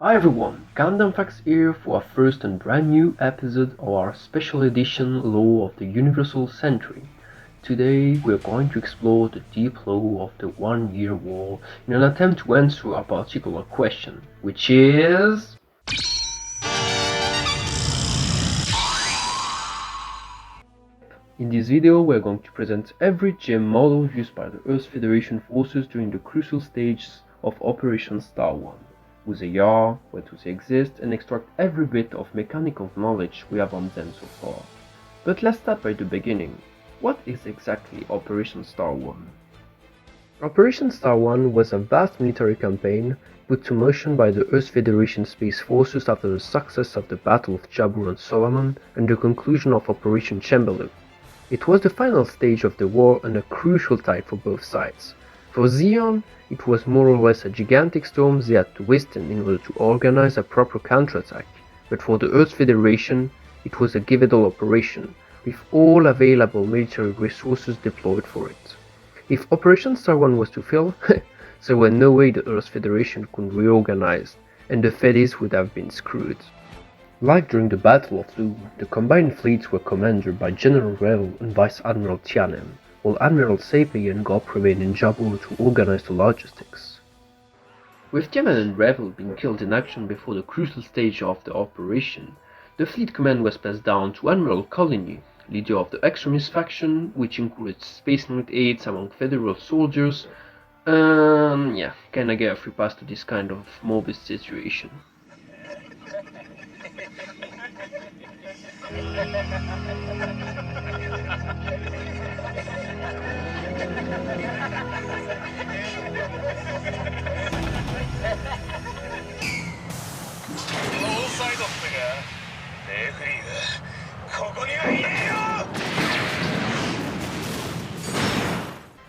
Hi everyone, Gundam Facts here for our first and brand new episode of our special edition Law of the Universal Century. Today we are going to explore the deep law of the 1 Year War in an attempt to answer a particular question, which is... In this video we are going to present every gem model used by the Earth Federation forces during the crucial stages of Operation Star One, who they are, where do they exist, and extract every bit of mechanical knowledge we have on them so far. But let's start by the beginning. What is exactly Operation Star One? Operation Star One was a vast military campaign put to motion by the Earth Federation Space Forces after the success of the Battle of Jabur and Solomon and the conclusion of Operation Chamberlain. It was the final stage of the war and a crucial time for both sides. For Zeon, it was more or less a gigantic storm they had to withstand in order to organize a proper counterattack, but for the Earth Federation, it was a give-it-all operation, with all available military resources deployed for it. If Operation Star One was to fail, there was no way the Earth Federation could reorganize, and the Fedis would have been screwed. Like during the Battle of Lu, the combined fleets were commanded by General Revel and Vice Admiral Tianem, while Admiral Seipi and Gop remained in Jabur to organize the logistics. With Tiamen and Revel being killed in action before the crucial stage of the operation, the fleet command was passed down to Admiral Coligny, leader of the extremist faction, which encouraged space marine aids among federal soldiers. Kinda get a free pass to this kind of morbid situation.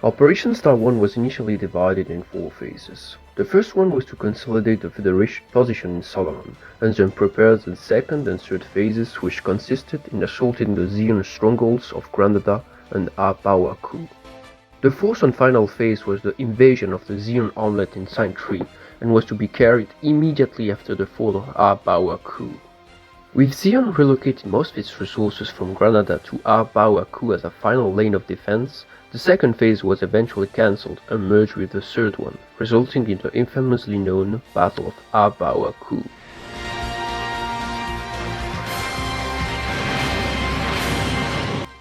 Operation Star One was initially divided in 4 phases. The first one was to consolidate the Federation position in Solomon, and then prepare the second and third phases, which consisted in assaulting the Zeon strongholds of Granada and Abawaku. The fourth and final phase was the invasion of the Zeon Hamlet in Sign 3, and was to be carried immediately after the fall of Abawaku. With Zeon relocating most of its resources from Granada to Abawaku as a final lane of defense, the second phase was eventually cancelled and merged with the third one, resulting in the infamously known Battle of Abawaku.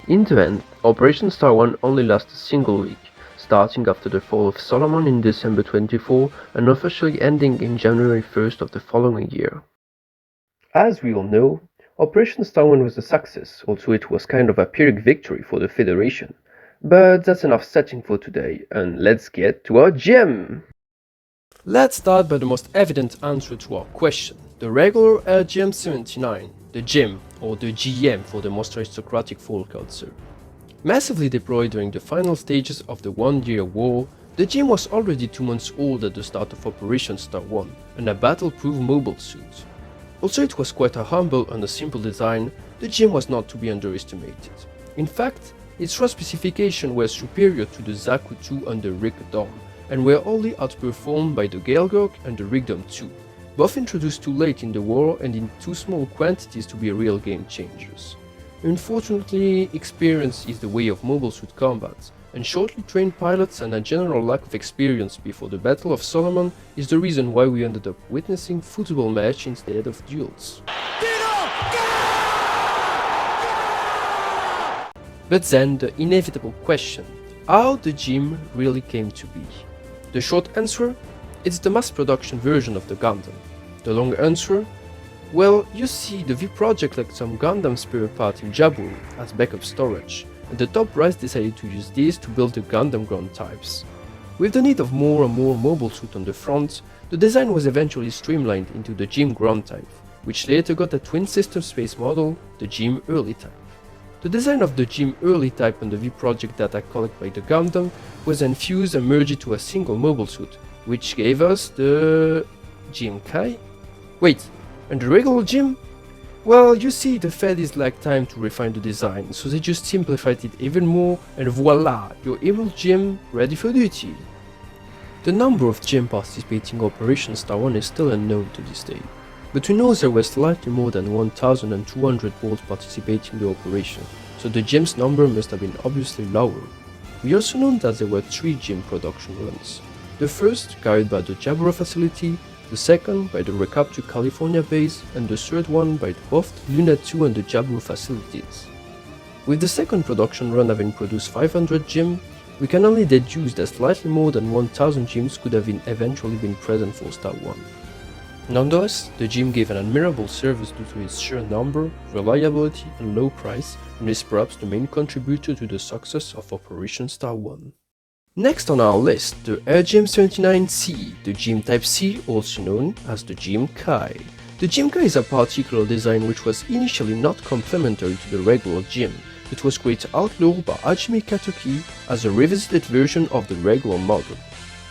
In the end, Operation Star One only lasted a single week, starting after the fall of Solomon in December 24 and officially ending in January 1st of the following year. As we all know, Operation Star One was a success, although it was kind of a Pyrrhic victory for the Federation. But that's enough setting for today, and let's get to our gem! Let's start by the most evident answer to our question, the regular LGM-79, the GEM, or the GM for the most aristocratic folk out there. Massively deployed during the final stages of the 1 Year War, the GEM was already 2 months old at the start of Operation Star One, and a battle-proof mobile suit. Although it was quite a humble and a simple design, the GEM was not to be underestimated. In fact, its raw specifications were superior to the Zaku 2 and the Rikdom, and were only outperformed by the Gaelgurk and the Rigdom 2, both introduced too late in the war and in too small quantities to be real game changers. Unfortunately, experience is the way of mobile suit combat, and shortly trained pilots and a general lack of experience before the Battle of Solomon is the reason why we ended up witnessing football match instead of duels. But then the inevitable question, how the GEM really came to be? The short answer? It's the mass production version of the Gundam. The long answer? Well, you see, the V project left some Gundam spare part in Jabur as backup storage, and the top brass decided to use these to build the Gundam ground types. With the need of more and more mobile suit on the front, the design was eventually streamlined into the GEM ground type, which later got a twin system space model, the GEM early type. The design of the GEM early type and the V project data collected by the Gundam was then fused and merged into a single mobile suit, which gave us the GEM Kai? Wait, and the regular GEM? Well, you see, the Fedis lacked time to refine the design, so they just simplified it even more, and voila, your evil GEM ready for duty. The number of GM participating in Operation Star 1 is still unknown to this day, but we know there were slightly more than 1,200 boats participating in the operation, so the GM's number must have been obviously lower. We also know that there were 3 GM production runs. The first carried by the Jabura facility, the second by the Recapture California base, and the third one by both Luna 2 and the Jabura facilities. With the second production run having produced 500 GM, we can only deduce that slightly more than 1000 GMs could have eventually been present for Star 1. Nonetheless, the GM gave an admirable service due to its sheer number, reliability and low price, and is perhaps the main contributor to the success of Operation Star 1. Next on our list, the RGM-79C, the GM Type C, also known as the GM Kai. The GM Kai is a particular design which was initially not complementary to the regular GM. It was created outlaw by Hajime Katoki as a revisited version of the regular model.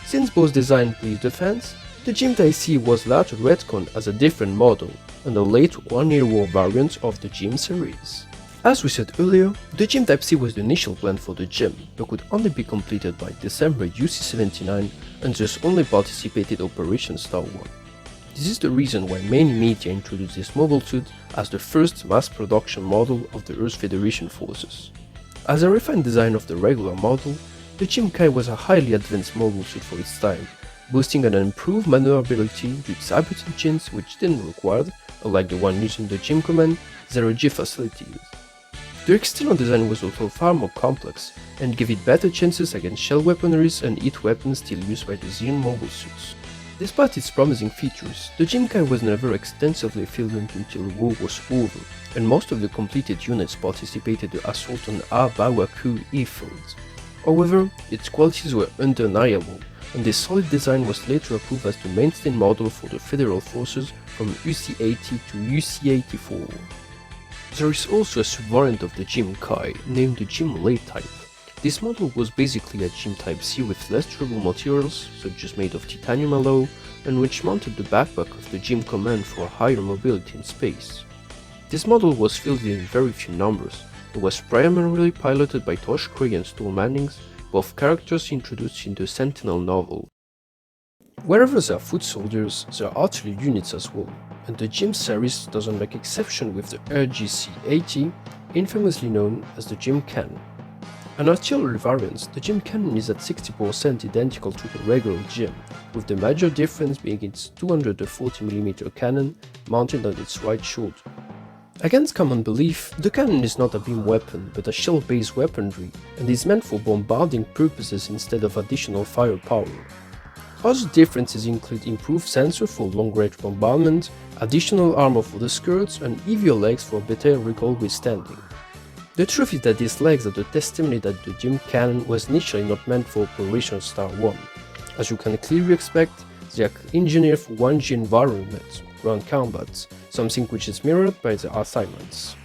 Since both designs pleased the fans, the GM Type C was later retconned as a different model and a late one-year war variant of the GM series. As we said earlier, the GM Type C was the initial plan for the GM, but could only be completed by December UC-79 and thus only participated in Operation Star 1. This is the reason why many media introduced this mobile suit as the first mass production model of the Earth Federation forces. As a refined design of the regular model, the GM Kai was a highly advanced mobile suit for its time, boasting an improved maneuverability due to its hybrid engines which didn't require, unlike the one using the GM Command, zero-G facilities. The external design was also far more complex and gave it better chances against shell weaponries and heat weapons still used by the Xeon mobile suits. Despite its promising features, the GM Kai was never extensively fielded until the war was over, and most of the completed units participated in the assault on Abawaku airfield. However, its qualities were undeniable, and this solid design was later approved as the mainstay model for the Federal Forces from UC-80 to UC-84. There is also a subvariant of the GM Kai, named the GM Late type. This model was basically a GM Type C with less durable materials, such as made of titanium alloy, and which mounted the backpack of the GM Command for higher mobility in space. This model was fielded in very few numbers, and was primarily piloted by Tosh Craig and Storm Mannings, both characters introduced in the Sentinel novel. Wherever there are foot soldiers, there are artillery units as well, and the GM series doesn't make exception with the RGC-80, infamously known as the GM Cannon. An artillery variant, the GM Cannon is at 60% identical to the regular GM, with the major difference being its 240mm cannon mounted on its right shoulder. Against common belief, the cannon is not a beam weapon but a shell-based weaponry and is meant for bombarding purposes instead of additional firepower. Other differences include improved sensor for long-range bombardment, additional armor for the skirts, and heavier legs for better recoil withstanding. The truth is that these legs are the testimony that the GM Cannon was initially not meant for Operation Star 1. As you can clearly expect, they are engineered for 1G environment, ground combat, something which is mirrored by the assignments.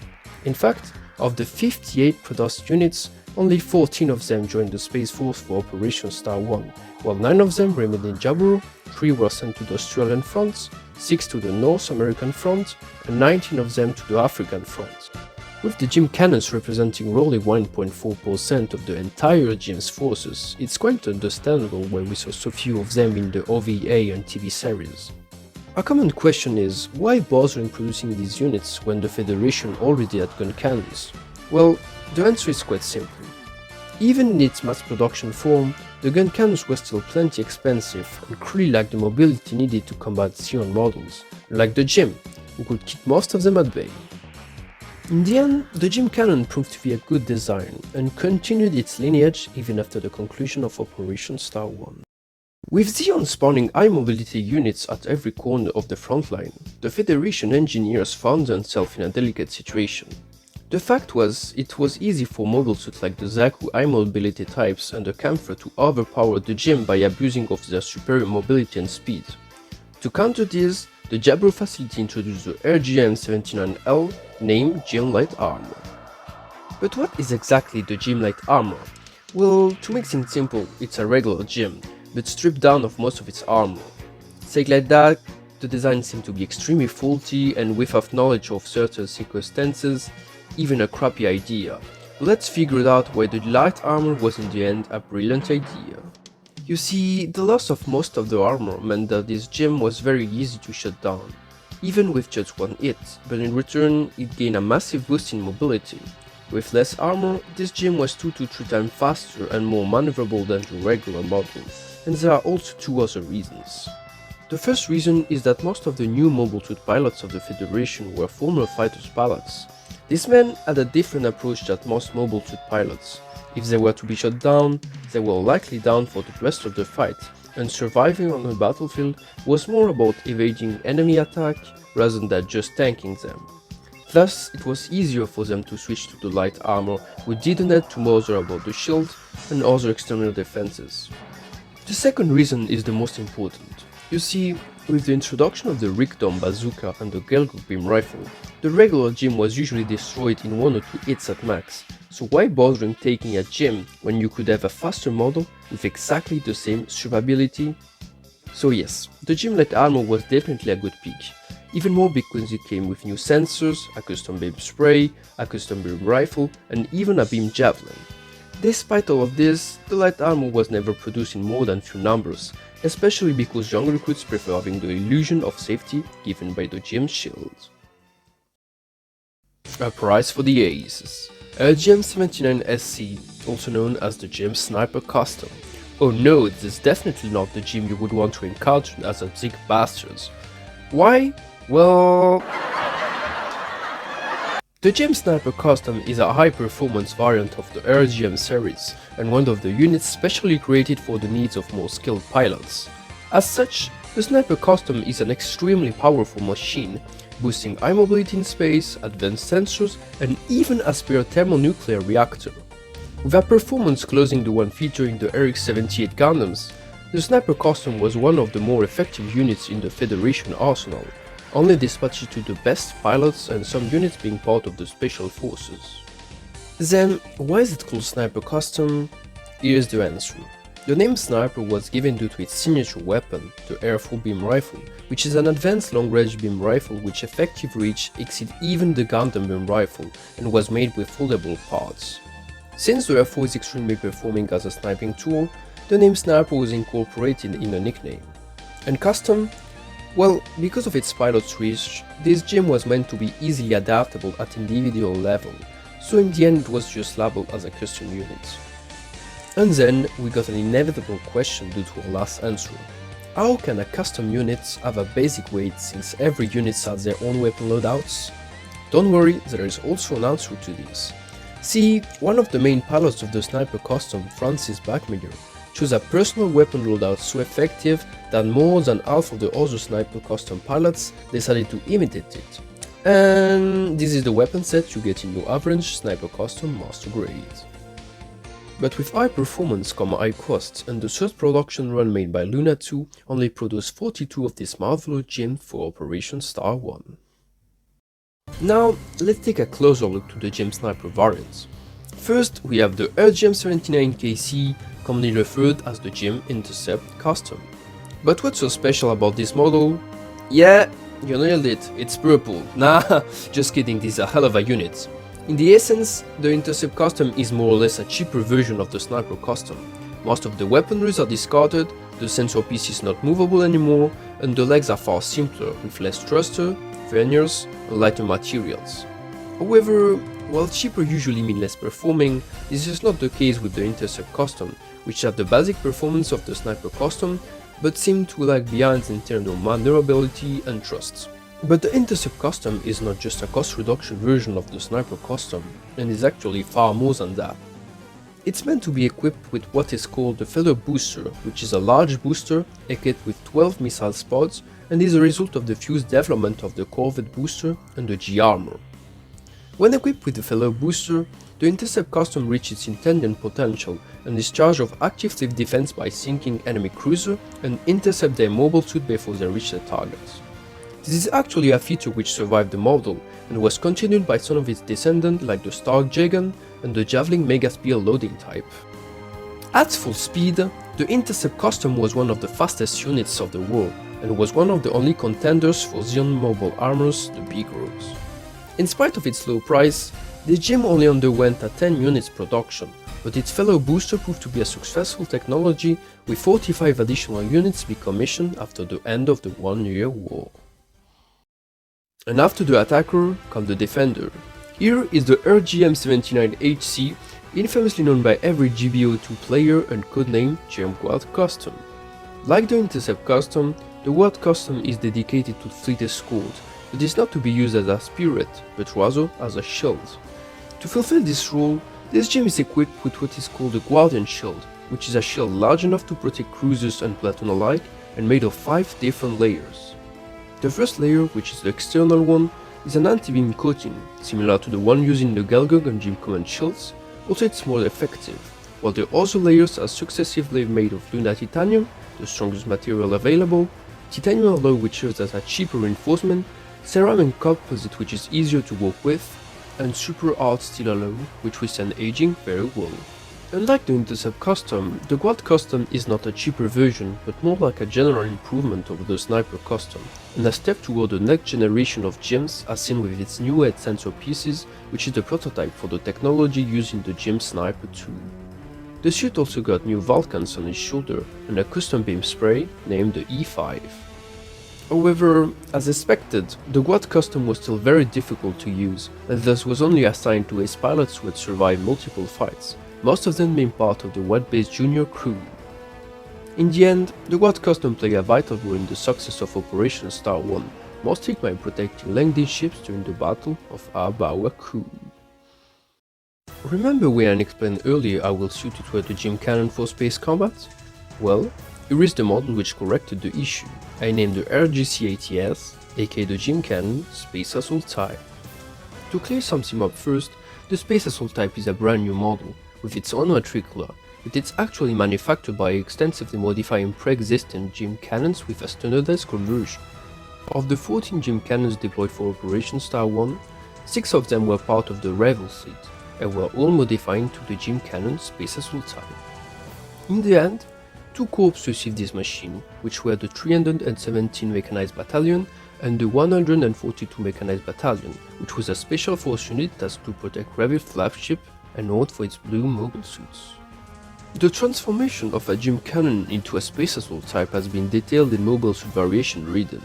In fact, of the 58 produced units, only 14 of them joined the Space Force for Operation Star 1, while 9 of them remained in Jaburo, 3 were sent to the Australian front, 6 to the North American front, and 19 of them to the African front. With the GM Cannons representing roughly 1.4% of the entire GM's forces, it's quite understandable why we saw so few of them in the OVA and TV series. A common question is, why bother in producing these units when the Federation already had gun cannons? Well, the answer is quite simple. Even in its mass production form, the gun cannons were still plenty expensive and clearly lacked the mobility needed to combat Xeon models, like the GM, who could keep most of them at bay. In the end, the GM Cannon proved to be a good design and continued its lineage even after the conclusion of Operation Star 1. With Xeon spawning high mobility units at every corner of the front line, the Federation engineers found themselves in a delicate situation. The fact was, it was easy for mobile suits like the Zaku high mobility types and the Camphor to overpower the GM by abusing of their superior mobility and speed. To counter this, the Jaburo facility introduced the RGM-79L, named GM Light Armor. But what is exactly the GM Light Armor? Well, to make things simple, it's a regular GM, but stripped down of most of its armor. Said like that, the design seemed to be extremely faulty and without knowledge of certain circumstances, even a crappy idea. Let's figure out why the light armor was in the end a brilliant idea. You see, the loss of most of the armor meant that this gem was very easy to shut down, even with just one hit, but in return it gained a massive boost in mobility. With less armor, this gem was 2 to 3 times faster and more maneuverable than the regular model, and there are also two other reasons. The first reason is that most of the new mobile suit pilots of the Federation were former fighters pilots. These men had a different approach than most mobile suit pilots. If they were to be shot down, they were likely down for the rest of the fight, and surviving on the battlefield was more about evading enemy attack rather than just tanking them. Thus, it was easier for them to switch to the light armor who didn't have to bother about the shield and other external defenses. The second reason is the most important. You see, with the introduction of the Rigdom bazooka and the Gelgoog beam rifle, the regular gem was usually destroyed in 1 or 2 hits at max, so why bothering taking a gem when you could have a faster model with exactly the same survivability? So yes, the gem light armor was definitely a good pick, even more because it came with new sensors, a custom beam spray, a custom beam rifle, and even a beam javelin. Despite all of this, the light armor was never produced in more than few numbers, especially because young recruits prefer having the illusion of safety given by the gem's shield. A prize for the aces. A GM79 SC, also known as the GM Sniper Custom. Oh no, this is definitely not the gem you would want to encounter as a big bastards. Why? Well... The GM Sniper Custom is a high-performance variant of the RGM series, and one of the units specially created for the needs of more skilled pilots. As such, the Sniper Custom is an extremely powerful machine, boosting high mobility in space, advanced sensors, and even a spare thermonuclear reactor. With a performance closing the one featuring the RX-78 Gundams, the Sniper Custom was one of the more effective units in the Federation arsenal, only dispatched to the best pilots and some units being part of the Special Forces. Then, why is it called Sniper Custom? Here's the answer. The name Sniper was given due to its signature weapon, the Air Full Beam Rifle, which is an advanced long-range beam rifle which effective reach exceeds even the Gundam Beam Rifle and was made with foldable parts. Since the rifle is extremely performing as a sniping tool, the name Sniper was incorporated in the nickname. And Custom? Well, because of its pilot's reach, this gem was meant to be easily adaptable at individual level, so in the end it was just labeled as a custom unit. And then we got an inevitable question due to our last answer. How can a custom unit have a basic weight since every unit has their own weapon loadouts? Don't worry, there is also an answer to this. See, one of the main pilots of the Sniper Custom, Francis Bachmiller, chose a personal weapon loadout so effective that more than half of the other Sniper Custom pilots decided to imitate it. And this is the weapon set you get in your average Sniper Custom Master Grade. But with high performance come high costs, and the third production run made by Luna 2 only produced 42 of this marvelous gem for Operation Star 1. Now, let's take a closer look to the Gem Sniper variants. First, we have the RGM79KC, commonly referred as the Gem Intercept Custom. But what's so special about this model? Yeah, you nailed it, it's purple. Nah, just kidding, this is a hell of a unit. In the essence, the Intercept Custom is more or less a cheaper version of the Sniper Custom. Most of the weaponries are discarded, the sensor piece is not movable anymore, and the legs are far simpler, with less thruster, verniers, and lighter materials. However, while cheaper usually means less performing, this is not the case with the Intercept Custom, which have the basic performance of the Sniper Custom, but seem to lag behind in terms of maneuverability and thrust. But the Intercept Custom is not just a cost reduction version of the Sniper Custom, and is actually far more than that. It's meant to be equipped with what is called the Feather Booster, which is a large booster equipped with 12 missile pods and is a result of the fused development of the Corvette booster and the G-Armor. When equipped with the Feather Booster, the Intercept Custom reaches its intended potential and is charged of active self-defense by sinking enemy cruiser and intercept their mobile suit before they reach their targets. This is actually a feature which survived the model and was continued by some of its descendants like the Stark J-Gun and the Javelin Mega Spear loading type. At full speed, the Intercept Custom was one of the fastest units of the war and was one of the only contenders for Xeon Mobile Armor's the Big Rose. In spite of its low price, the gem only underwent a 10 units production, but its fellow booster proved to be a successful technology, with 45 additional units being commissioned after the end of the 1-year war. And after the attacker comes the defender. Here is the RGM-79HC, infamously known by every GBO2 player and codenamed Gem Guard Custom. Like the Intercept Custom, the Guard Custom is dedicated to fleet escort, but is not to be used as a spirit, but rather as a shield. To fulfill this role, this gem is equipped with what is called a Guardian Shield, which is a shield large enough to protect cruisers and platoon alike and made of 5 different layers. The first layer, which is the external one, is an anti-beam coating, similar to the one used in the Galgun and Gym Command shields, although it's more effective, while the other layers are successively made of Luna Titanium, the strongest material available, titanium alloy which serves as a cheaper reinforcement, ceramic composite which is easier to work with, and super hard steel alloy which withstand aging very well. Unlike the Intercept Custom, the Guard Custom is not a cheaper version, but more like a general improvement over the Sniper Custom, and a step toward the next generation of gems as seen with its new head sensor pieces, which is the prototype for the technology used in the Gem Sniper 2. The suit also got new Vulcans on its shoulder and a custom beam spray named the E5. However, as expected, the Guard Custom was still very difficult to use, and thus was only assigned to ace pilots who had survived multiple fights, most of them being part of the web-based junior crew. In the end, the Guard Custom played a vital role in the success of Operation Star 1, mostly by protecting Langdon ships during the Battle of Abawaku. Remember when I explained earlier how well suited were the Gem Cannon for space combat? Well, here is the model which corrected the issue. I named the RGC-ATS, aka the Gem Cannon, Space Assault Type. To clear something up first, the Space Assault Type is a brand new model, with its own matricula, but it's actually manufactured by extensively modifying pre-existing Gem Cannons with a standardized conversion. Of the 14 Gem Cannons deployed for Operation Star 1, 6 of them were part of the Revel fleet, and were all modifying to the Gem Cannon Space Assault Type. In the end, 2 corps received this machine, which were the 317 Mechanized Battalion and the 142 Mechanized Battalion, which was a special force unit tasked to protect Revel flagship and known for its blue mobile suits. The transformation of a Gem Cannon into a Space Assault Type has been detailed in Mobile Suit Variation Reading.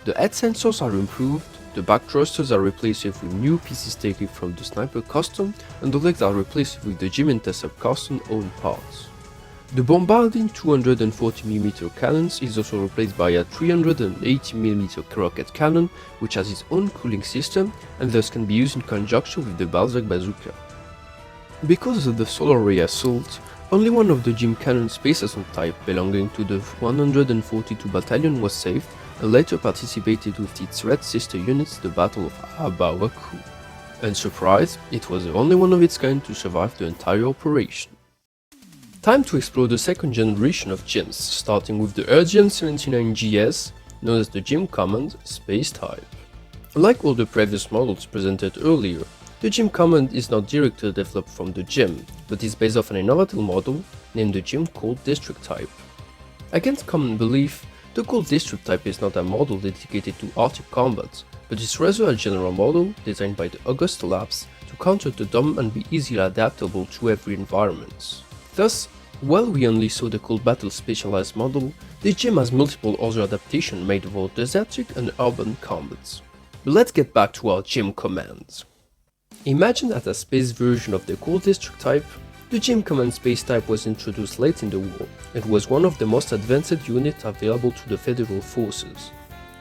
The head sensors are improved, the back thrusters are replaced with new pieces taken from the Sniper Custom, and the legs are replaced with the Gem Intercept Custom own parts. The bombarding 240mm cannons is also replaced by a 380mm rocket cannon, which has its own cooling system and thus can be used in conjunction with the Balzac bazooka. Because of the solar ray assault, only one of the Gem Cannon Space Assault Type belonging to the 142 Battalion was saved and later participated with its red sister units the Battle of Abawaku. And surprise, it was the only one of its kind to survive the entire operation. Time to explore the second generation of gems, starting with the RGM-79GS, known as the Gem Command Space Type. Like all the previous models presented earlier, the Gem Command is not directly developed from the Gem, but is based off an innovative model named the Gem Cold District Type. Against common belief, the Cold District Type is not a model dedicated to Arctic combat, but is rather a general model designed by the Augusta Labs to counter the DOM and be easily adaptable to every environment. Thus, while we only saw the Cold Battle specialized model, the Gem has multiple other adaptations made for desertic and urban combats. But let's get back to our Gem Command. Imagine that a space version of the Cold District Type, the Gem Command Space Type was introduced late in the war and was one of the most advanced units available to the Federal Forces.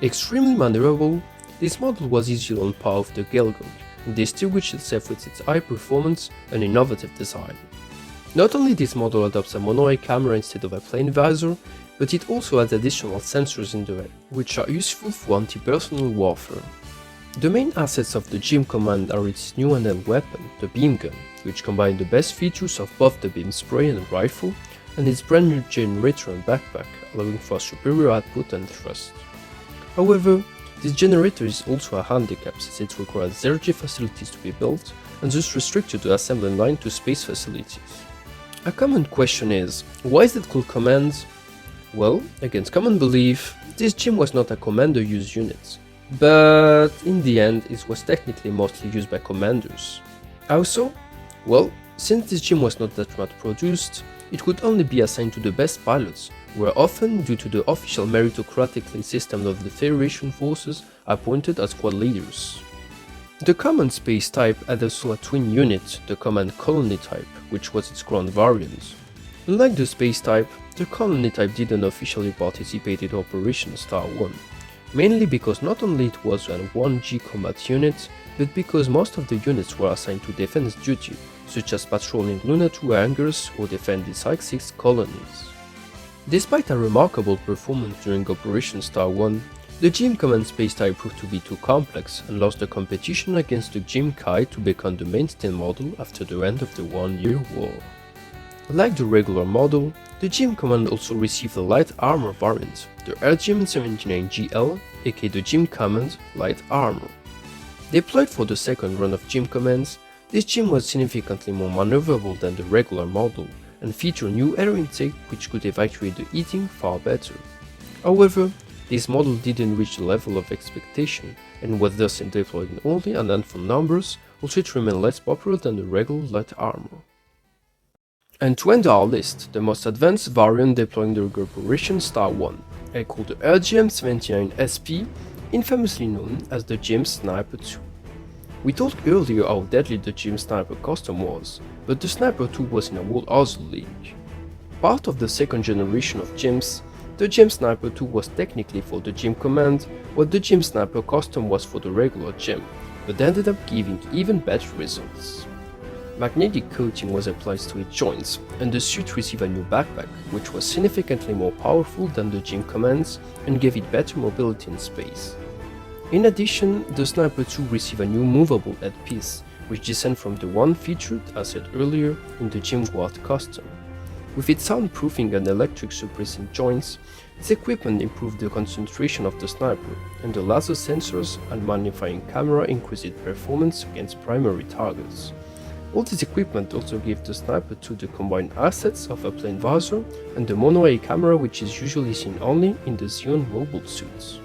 Extremely maneuverable, this model was easily on par with the Galgun and distinguished itself with its high performance and innovative design. Not only this model adopts a mono-eye camera instead of a plain visor, but it also has additional sensors in the head, which are useful for anti-personnel warfare. The main assets of the Gem Command are its new handheld weapon, the beam gun, which combines the best features of both the beam spray and rifle, and its brand new generator and backpack, allowing for superior output and thrust. However, this generator is also a handicap since it requires zero-G facilities to be built, and thus restricted the assembly line to space facilities. A common question is, why is it called Command? Well, against common belief, this Gem was not a commander-used unit, but in the end it was technically mostly used by commanders. How so? Well, Since this gym was not that much produced, it could only be assigned to the best pilots, who were often, due to the official meritocratic system of the Federation forces, appointed as squad leaders. The command space type had also a twin unit, the command colony type, which was its ground variant. Unlike the space type, the colony type didn't officially participate in Operation Star 1, mainly because not only it was a 1G combat unit, but because most of the units were assigned to defense duty, such as patrolling Luna 2 hangars or defending Psych-6 colonies. Despite a remarkable performance during Operation Star 1, the Gym Command space type proved to be too complex and lost the competition against the Gym Kai to become the mainstay model after the end of the 1-year war. Like the regular model, the Gym Command also received a light armor variant, the RGM 79GL, aka the Gym Command Light Armor. Deployed for the second run of Gym Commands, this gym was significantly more maneuverable than the regular model and featured new air intake which could evacuate the heating far better. However, this model didn't reach the level of expectation and was thus deployed in only a handful numbers, also it remained less popular than the regular light armor. And to end our list, the most advanced variant deploying during Operation Star 1, called the RGM-79SP, infamously known as the Gym Sniper 2. We talked earlier how deadly the Gym Sniper Custom was, but the Sniper 2 was in a whole other league. Part of the second generation of Gyms, the Gym Sniper 2 was technically for the Gym Command, what the Gym Sniper Custom was for the regular Gym, but ended up giving even better results. Magnetic coating was applied to its joints, and the suit received a new backpack, which was significantly more powerful than the Gym Commands and gave it better mobility in space. In addition, the Sniper 2 received a new movable headpiece, which descended from the one featured, as said earlier, in the Gym Guard Custom. With its soundproofing and electric suppressing joints, its equipment improved the concentration of the sniper, and the laser sensors and magnifying camera increased its performance against primary targets. All this equipment also gave the Sniper 2 the combined assets of a plain visor and the mono-eye camera, which is usually seen only in the Xeon mobile suits.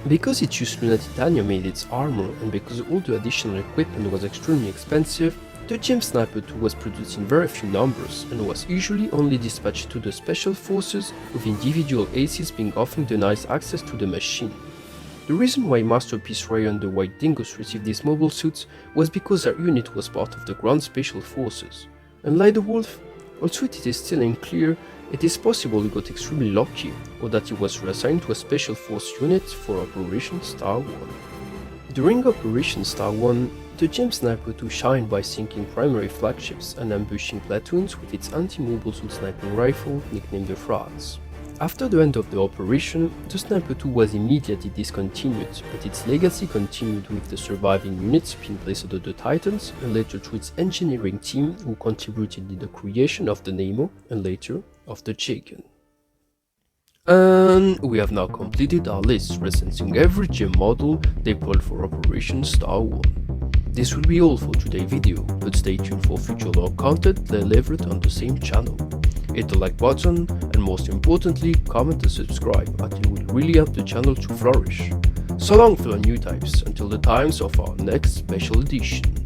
Because it used Luna Titanium in its armor and because all the additional equipment was extremely expensive, the Gym Sniper 2 was produced in very few numbers and was usually only dispatched to the special forces, with individual aces being often denied access to the machine. The reason why Masterpiece Ray and the White Dingoes received these mobile suits was because their unit was part of the Ground Special Forces. Unlike the Wolf, although it is still unclear, it is possible he got extremely lucky, or that he was reassigned to a Special Force unit for Operation Star 1. During Operation Star 1, the Gym Sniper 2 shined by sinking primary flagships and ambushing platoons with its anti-mobile suit sniping rifle nicknamed the Frats. After the end of the operation, the Sniper 2 was immediately discontinued, but its legacy continued with the surviving units being placed under the Titans and later through its engineering team who contributed in the creation of the Nemo and later of the J-Gun. And we have now completed our list referencing every gym model deployed for Operation Star 1. This will be all for today's video, but stay tuned for future lore content delivered on the same channel. Hit the like button and most importantly comment and subscribe, as it will really help the channel to flourish. So long fellow new types, until the times of our next special edition.